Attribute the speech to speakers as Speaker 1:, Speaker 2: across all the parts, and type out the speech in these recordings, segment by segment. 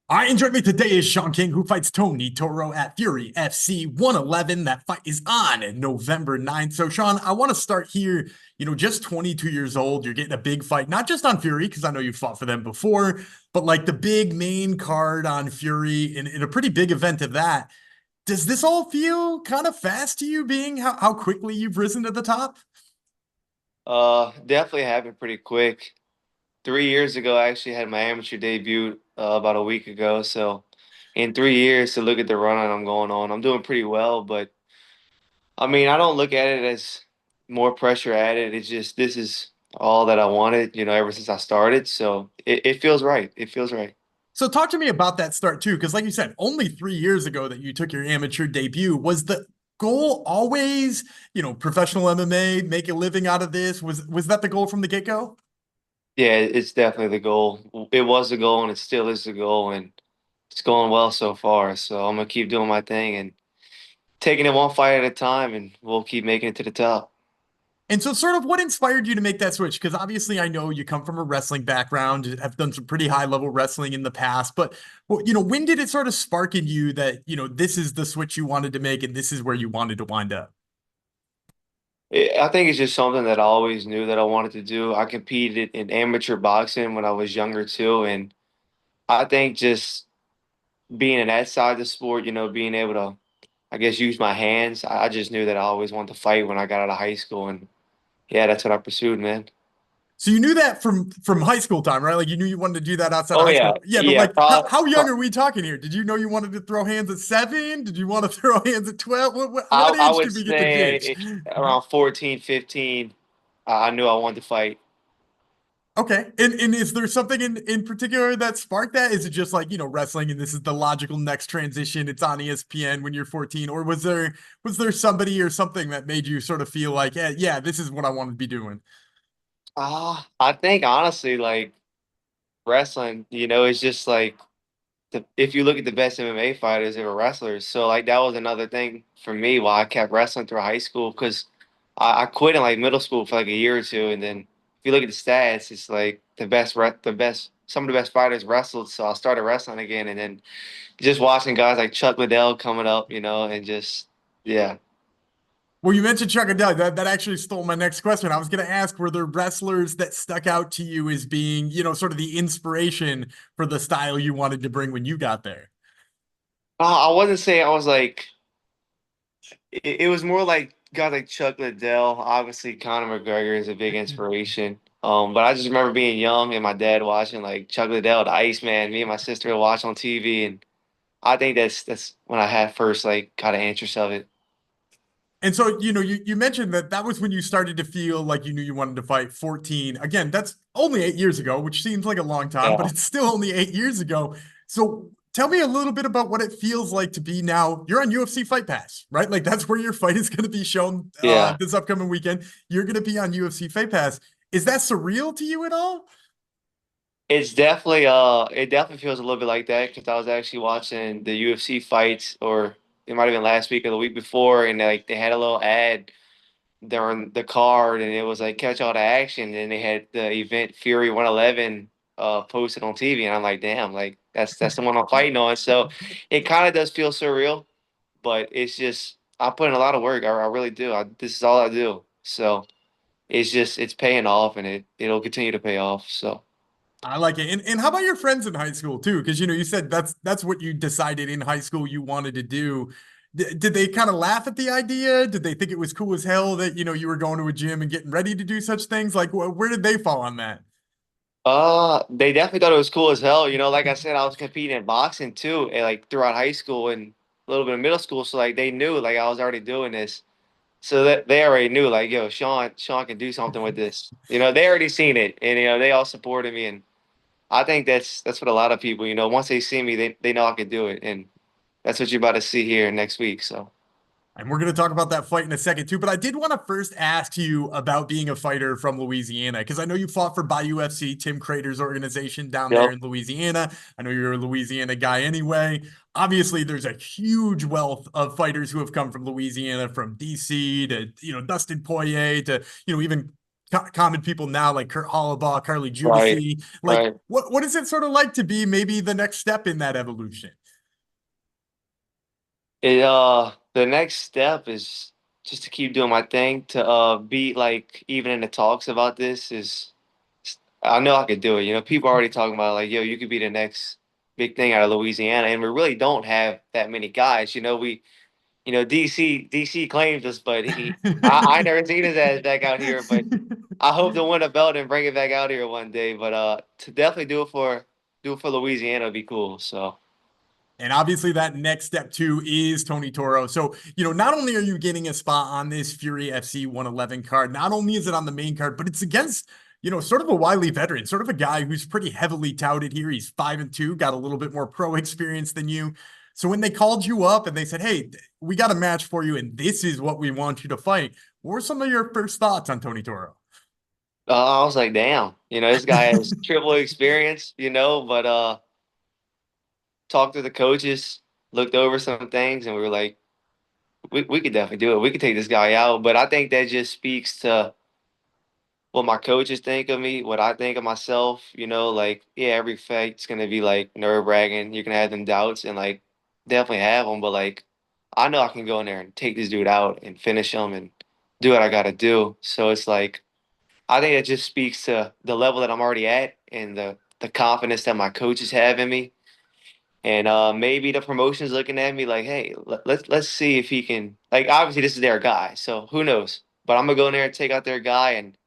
Speaker 1: All right, and joining me today is Sean King, who fights Tony Toro at Fury FC 111. That fight is on November 9th. So, Sean, I want to start here. Just 22 years old. You're getting a big fight, not just on Fury, because I know you fought for them before, but like the big main card on Fury in a pretty big event of that. Does this all feel kind of fast to you, being how quickly you've risen to the top?
Speaker 2: Definitely happened pretty quick. 3 years ago, I actually had my amateur debut about a week ago. So, in 3 years, to look at the run that I'm going on, I'm doing pretty well. But I mean, I don't look at it as more pressure added. It's just this is all that I wanted, ever since I started. So it feels right. It feels right.
Speaker 1: So talk to me about that start too, because like you said, only 3 years ago that you took your amateur debut. Was the goal always, professional MMA, make a living out of this? Was that the goal from the get-go?
Speaker 2: Yeah, it's definitely the goal. It was the goal, and it still is the goal, and it's going well so far. So I'm gonna keep doing my thing and taking it one fight at a time, and we'll keep making it to the top.
Speaker 1: And so sort of what inspired you to make that switch? Because obviously I know you come from a wrestling background, have done some pretty high level wrestling in the past, but well, when did it sort of spark in you that, this is the switch you wanted to make and this is where you wanted to wind up?
Speaker 2: I think it's just something that I always knew that I wanted to do. I competed in amateur boxing when I was younger too, and I think just being in that side of the sport, being able to, I guess, use my hands, I just knew that I always wanted to fight when I got out of high school, and yeah, that's what I pursued, man.
Speaker 1: So you knew that from high school time, right? Like you knew you wanted to do that outside of
Speaker 2: Oh
Speaker 1: high
Speaker 2: yeah,
Speaker 1: school. Yeah, but
Speaker 2: yeah,
Speaker 1: like how young are we talking here? Did you know you wanted to throw hands at 7? Did you want to throw hands at 12? What
Speaker 2: I
Speaker 1: age
Speaker 2: would
Speaker 1: did we get the pitch?
Speaker 2: say around 14, 15, I knew I wanted to fight.
Speaker 1: Okay. And is there something in particular that sparked that? Is it just like, wrestling and this is the logical next transition? It's on ESPN when you're 14, or was there somebody or something that made you sort of feel like, yeah, this is what I want to be doing?
Speaker 2: I think honestly, like wrestling, it's just like if you look at the best MMA fighters, they were wrestlers. So like that was another thing for me why I kept wrestling through high school because I quit in like middle school for like a year or two, and then if you look at the stats, it's like the best some of the best fighters wrestled. So I started wrestling again, and then just watching guys like Chuck Liddell coming up, and just yeah.
Speaker 1: Well, you mentioned Chuck Liddell. That actually stole my next question. I was going to ask, were there wrestlers that stuck out to you as being, sort of the inspiration for the style you wanted to bring when you got there?
Speaker 2: I wasn't saying I was like it was more like guys like Chuck Liddell. Obviously, Conor McGregor is a big inspiration. But I just remember being young and my dad watching like Chuck Liddell, the Iceman. Me and my sister would watch on TV, and I think that's when I had first like kind of interest of it.
Speaker 1: And so, you mentioned that was when you started to feel like you knew you wanted to fight 14. Again, that's only 8 years ago, which seems like a long time, but
Speaker 2: Yeah,
Speaker 1: it's still only 8 years ago. So tell me a little bit about what it feels like to be now. You're on UFC Fight Pass, right? Like that's where your fight is going to be shown
Speaker 2: yeah.
Speaker 1: this upcoming weekend. You're going to be on UFC Fight Pass. Is that surreal to you at all?
Speaker 2: It definitely feels a little bit like that because I was actually watching the UFC fights, or it might have been last week or the week before, and they had a little ad during the card, and it was like catch all the action, and they had the event Fury 111 posted on TV, and I'm like, damn, like that's the one I'm fighting on. So it kind of does feel surreal, but it's just I put in a lot of work. I really do. This is all I do. So it's paying off, and it'll continue to pay off. So.
Speaker 1: I like it. And how about your friends in high school too? Because you said that's what you decided in high school you wanted to do. Did they kind of laugh at the idea? Did they think it was cool as hell that you were going to a gym and getting ready to do such things? Like where did they fall on that?
Speaker 2: They definitely thought it was cool as hell. Like I said, I was competing in boxing too, and like throughout high school and a little bit of middle school. So like they knew like I was already doing this. So that they already knew like, yo, Sean can do something with this. They already seen it, and they all supported me, and I think that's what a lot of people, once they see me, they know I can do it, and that's what you're about to see here next week. So
Speaker 1: And we're going to talk about that fight in a second too. But I did want to first ask you about being a fighter from Louisiana, because I know you fought for Bayou FC, Tim Crater's organization down there
Speaker 2: yep,
Speaker 1: in Louisiana. I know you're a Louisiana guy anyway. Obviously, there's a huge wealth of fighters who have come from Louisiana, from DC to, Dustin Poirier to, even common people now like Kurt Hollabaugh, Carly
Speaker 2: Right,
Speaker 1: Judici. Like,
Speaker 2: right.
Speaker 1: what is it sort of like to be maybe the next step in that evolution?
Speaker 2: The next step is just to keep doing my thing. To be like even in the talks about this is I know I could do it. You know, people are already talking about like, yo, you could be the next big thing out of Louisiana, and we really don't have that many guys. DC claims us, but I never seen his ass back out here. But I hope to win a belt and bring it back out here one day. But to definitely do it for Louisiana would be cool. So.
Speaker 1: And obviously, that next step too is Tony Toro. So, not only are you getting a spot on this Fury FC 111 card, not only is it on the main card, but it's against, sort of a wily veteran, sort of a guy who's pretty heavily touted here. He's 5-2, got a little bit more pro experience than you. So when they called you up and they said, "Hey, we got a match for you, and this is what we want you to fight," what were some of your first thoughts on Tony Toro?
Speaker 2: I was like, damn, this guy has triple experience, but talked to the coaches, looked over some things, and we were like, we could definitely do it. We could take this guy out. But I think that just speaks to what my coaches think of me, what I think of myself, like, yeah, every fight's gonna be like nerve-wracking. You're gonna have them doubts and like definitely have them, but like I know I can go in there and take this dude out and finish him and do what I gotta do. So it's like I think it just speaks to the level that I'm already at and the confidence that my coaches have in me. And maybe the promotion's looking at me like, hey, let's see if he can. Like, obviously, this is their guy, so who knows? But I'm gonna go in there and take out their guy, and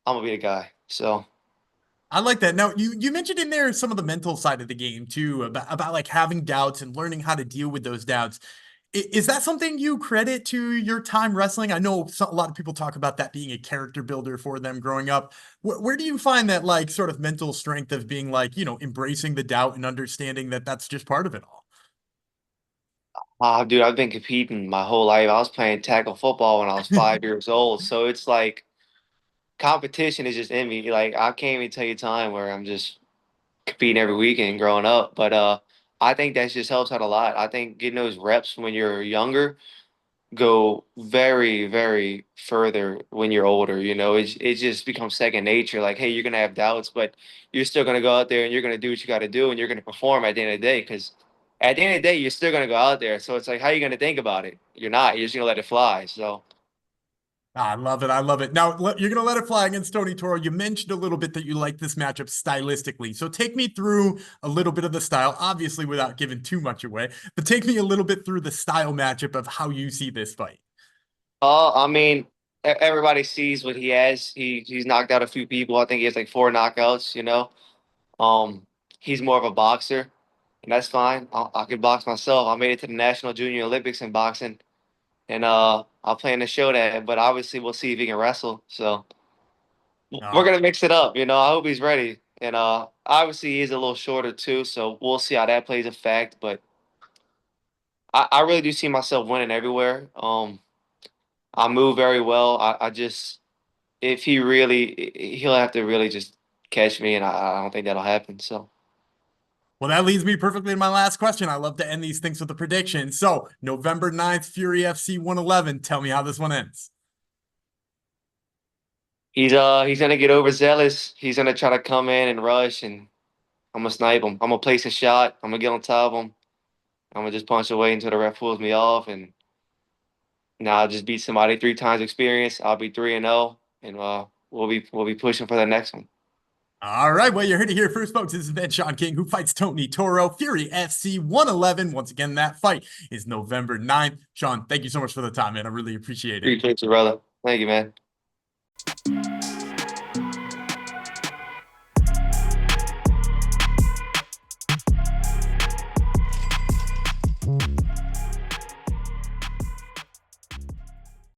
Speaker 2: I'm gonna be the guy. So,
Speaker 1: I like that. Now, you mentioned in there some of the mental side of the game too, about like having doubts and learning how to deal with those doubts. Is that something you credit to your time wrestling? I know a lot of people talk about that being a character builder for them growing up. Where do you find that like sort of mental strength of being like, embracing the doubt and understanding that that's just part of it all?
Speaker 2: dude, I've been competing my whole life. I was playing tackle football when I was 5 years old, so it's like competition is just in me. Like, I can't even tell you time where I'm just competing every weekend growing up, but I think that just helps out a lot. I think getting those reps when you're younger go very, very further when you're older. It just becomes second nature. Like, hey, you're gonna have doubts, but you're still gonna go out there and you're gonna do what you got to do, and you're gonna perform at the end of the day. Because at the end of the day, you're still gonna go out there. So it's like, how you gonna think about it? You're not. You're just gonna let it fly. So.
Speaker 1: I love it. I love it. Now, you're going to let it fly against Tony Toro. You mentioned a little bit that you like this matchup stylistically. So take me through a little bit of the style, obviously without giving too much away, but take me a little bit through the style matchup of how you see this fight.
Speaker 2: I mean, everybody sees what he has. He's knocked out a few people. I think he has like four knockouts. Um, he's more of a boxer, and that's fine. I can box myself. I made it to the National Junior Olympics in boxing, and I plan to show that. But obviously, we'll see if he can wrestle. So we're
Speaker 1: Uh,
Speaker 2: gonna mix it up. I hope he's ready. And obviously, he's a little shorter too, so we'll see how that plays a fact. But I really do see myself winning everywhere. I move very well. I just if he'll have to really just catch me, and I don't think that'll happen. So.
Speaker 1: well, that leads me perfectly to my last question. I love to end these things with a prediction. So, November 9th, Fury FC 111. Tell me how this one ends.
Speaker 2: He's gonna get overzealous. He's gonna try to come in and rush, and I'm gonna snipe him. I'm gonna place a shot. I'm gonna get on top of him. I'm gonna just punch away until the ref pulls me off, and now I'll just beat somebody 3 times experience. I'll be 3-0, and we'll be pushing for the next one.
Speaker 1: All right. Well, you heard it here first, folks. This is Ben Sean King, who fights Tony Toro, Fury FC 111. Once again, that fight is November 9th. Sean, thank you so much for the time, man. I really appreciate it.
Speaker 2: Appreciate you, brother. Thank you, man.